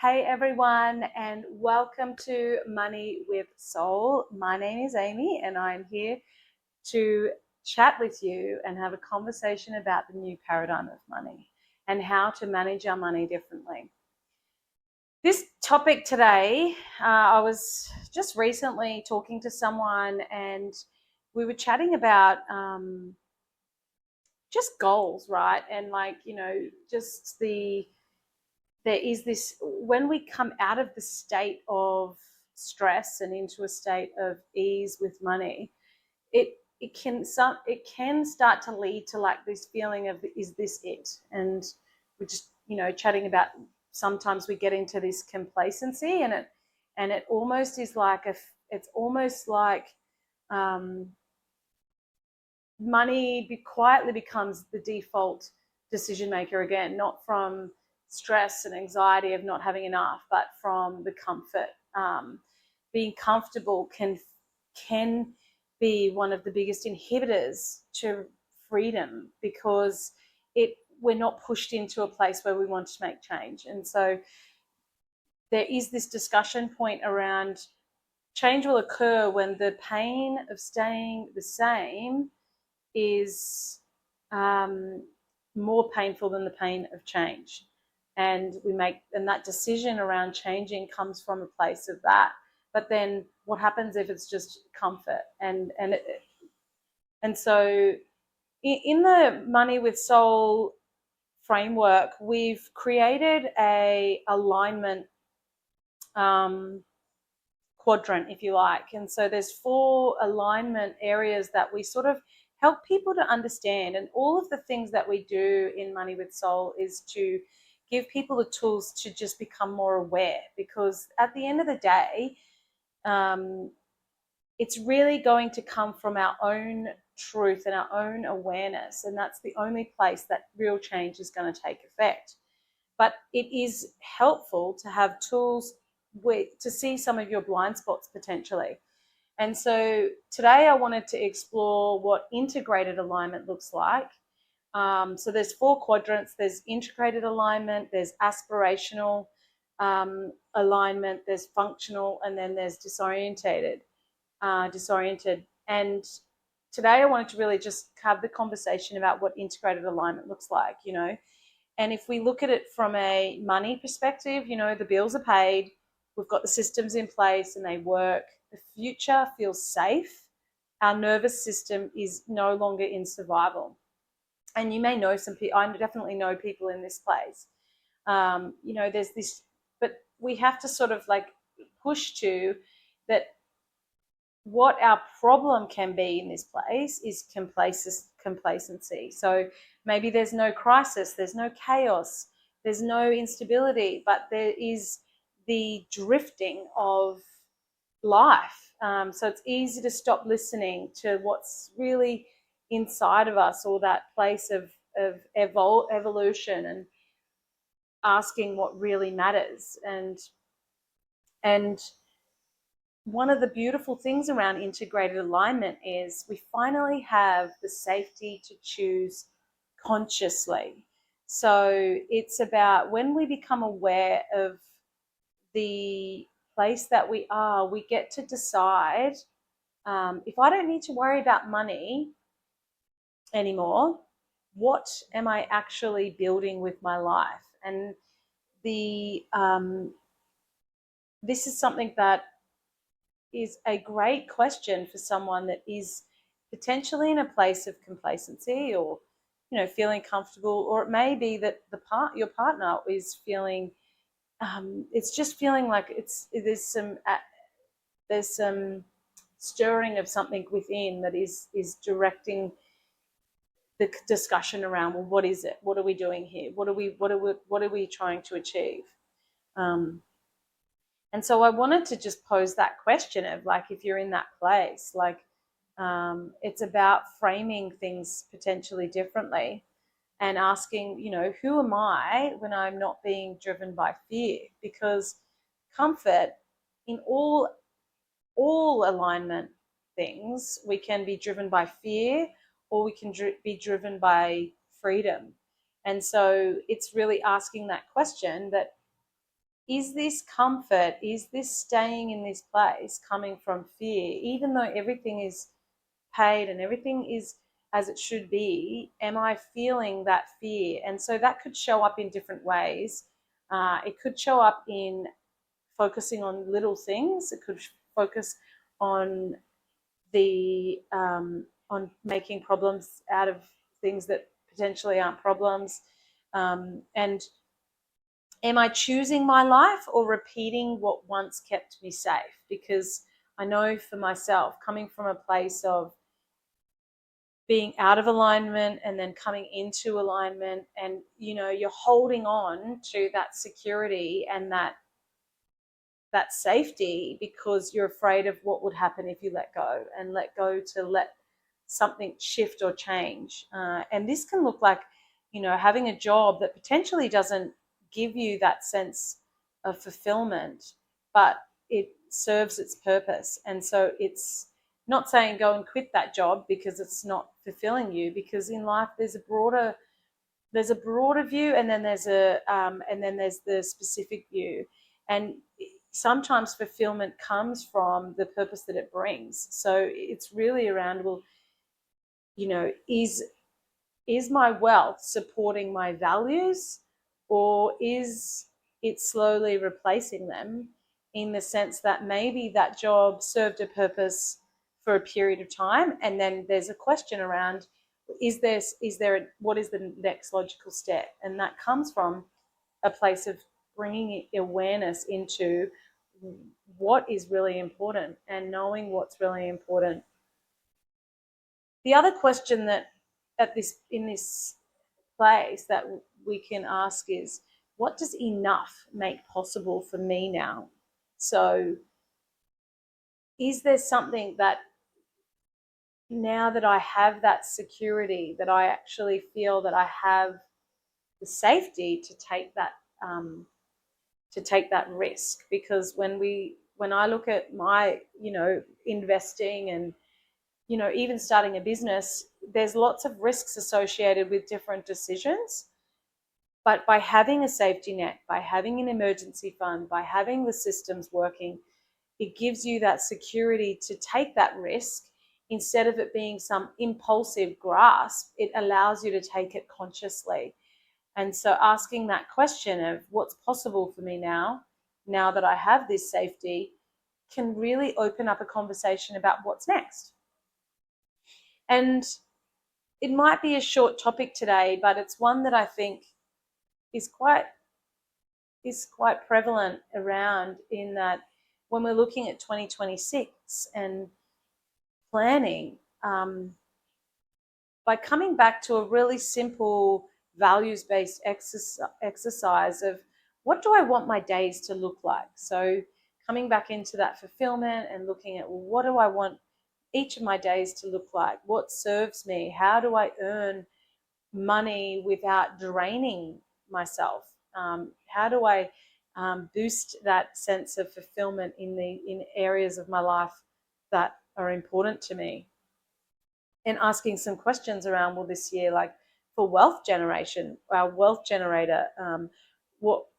Hey everyone, and welcome to Money with Soul. My name is Amy, and I'm here to chat with you and have a conversation about the new paradigm of money and how to manage our money differently. This topic today, I was just recently talking to someone, and we were chatting about just goals, right? And just there is this when we come out of the state of stress and into a state of ease with money, it can start to lead to like this feeling of, is this it? And we're just chatting about, sometimes we get into this complacency, and it almost is like it's almost like um, money quietly becomes the default decision maker again, not from stress and anxiety of not having enough, but from the comfort. Being comfortable can be one of the biggest inhibitors to freedom, because we're not pushed into a place where we want to make change. And so there is this discussion point around change will occur when the pain of staying the same is more painful than the pain of change. And that decision around changing comes from a place of that. But then what happens if it's just comfort? And so in the Money with Soul framework, we've created a alignment quadrant, if you like. And so there's 4 alignment areas that we sort of help people to understand. And all of the things that we do in Money with Soul is to give people the tools to just become more aware, because at the end of the day, it's really going to come from our own truth and our own awareness. And that's the only place that real change is going to take effect. But it is helpful to have tools to see some of your blind spots potentially. And so today I wanted to explore what integrated alignment looks like. So there's 4 quadrants. There's integrated alignment, there's aspirational alignment, there's functional, and then there's disoriented. And today I wanted to really just have the conversation about what integrated alignment looks like, And if we look at it from a money perspective, the bills are paid, we've got the systems in place and they work. The future feels safe. Our nervous system is no longer in survival. And you may know some people, I definitely know people in this place. There's this, but we have to sort of like push to that. What our problem can be in this place is complacency. So maybe there's no crisis, there's no chaos, there's no instability, but there is the drifting of life. So it's easy to stop listening to what's really inside of us, or that place of evolution, and asking what really matters. And one of the beautiful things around integrated alignment is we finally have the safety to choose consciously. So it's about when we become aware of the place that we are, we get to decide, if I don't need to worry about money anymore, what am I actually building with my life? And this is something that is a great question for someone that is potentially in a place of complacency, or feeling comfortable, or it may be that your partner is feeling, it's just feeling like there's some stirring of something within that is directing the discussion around, well, what is it? What are we doing here? What are we trying to achieve? And so I wanted to just pose that question of, like, if you're in that place, like, it's about framing things potentially differently and asking, who am I when I'm not being driven by fear? Because comfort in all alignment things, we can be driven by fear, or we can be driven by freedom. And so it's really asking that question, that is this comfort, is this staying in this place coming from fear? Even though everything is paid and everything is as it should be, am I feeling that fear? And so that could show up in different ways. It could show up in focusing on little things. It could focus on on making problems out of things that potentially aren't problems. And am I choosing my life or repeating what once kept me safe? Because I know for myself, coming from a place of being out of alignment and then coming into alignment, and you're holding on to that security and that safety because you're afraid of what would happen if you let go, and let go to let something shift or change. And this can look like, having a job that potentially doesn't give you that sense of fulfillment, but it serves its purpose. And so it's not saying go and quit that job because it's not fulfilling you, because in life there's a broader view, and then there's the specific view. And sometimes fulfillment comes from the purpose that it brings. So it's really around, well, is my wealth supporting my values, or is it slowly replacing them, in the sense that maybe that job served a purpose for a period of time, and then there's a question around, what is the next logical step? And that comes from a place of bringing awareness into what is really important and knowing what's really important. The other question that in this place that we can ask is, what does enough make possible for me now? So is there something that, now that I have that security, that I actually feel that I have the safety to take that risk? Because when I look at my investing and even starting a business, there's lots of risks associated with different decisions. But by having a safety net, by having an emergency fund, by having the systems working, it gives you that security to take that risk. Instead of it being some impulsive grasp, it allows you to take it consciously. And so asking that question of what's possible for me now that I have this safety, can really open up a conversation about what's next. And it might be a short topic today, but it's one that I think is quite prevalent around, in that when we're looking at 2026 and planning, by coming back to a really simple values-based exercise of, what do I want my days to look like? So coming back into that fulfillment and looking at, well, what do I want each of my days to look like? What serves me? How do I earn money without draining myself? How do I boost that sense of fulfillment in areas of my life that are important to me? And asking some questions around, well, this year, like for wealth generation, our wealth generator,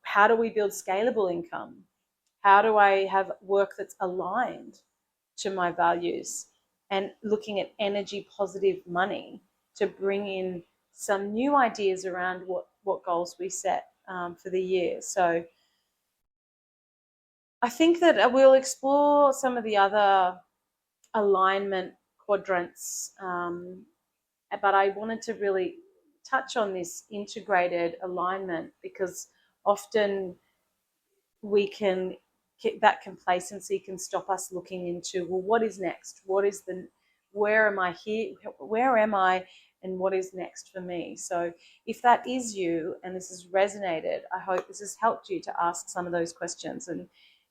how do we build scalable income? How do I have work that's aligned to my values? And looking at energy positive money to bring in some new ideas around what goals we set for the year. So I think that we'll explore some of the other alignment quadrants, but I wanted to really touch on this integrated alignment, because often that complacency can stop us looking into, well, what is next? Where am I here? Where am I? And what is next for me? So if that is you and this has resonated, I hope this has helped you to ask some of those questions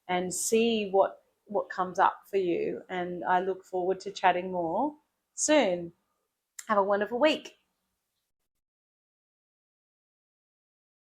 and see what comes up for you. And I look forward to chatting more soon. Have a wonderful week.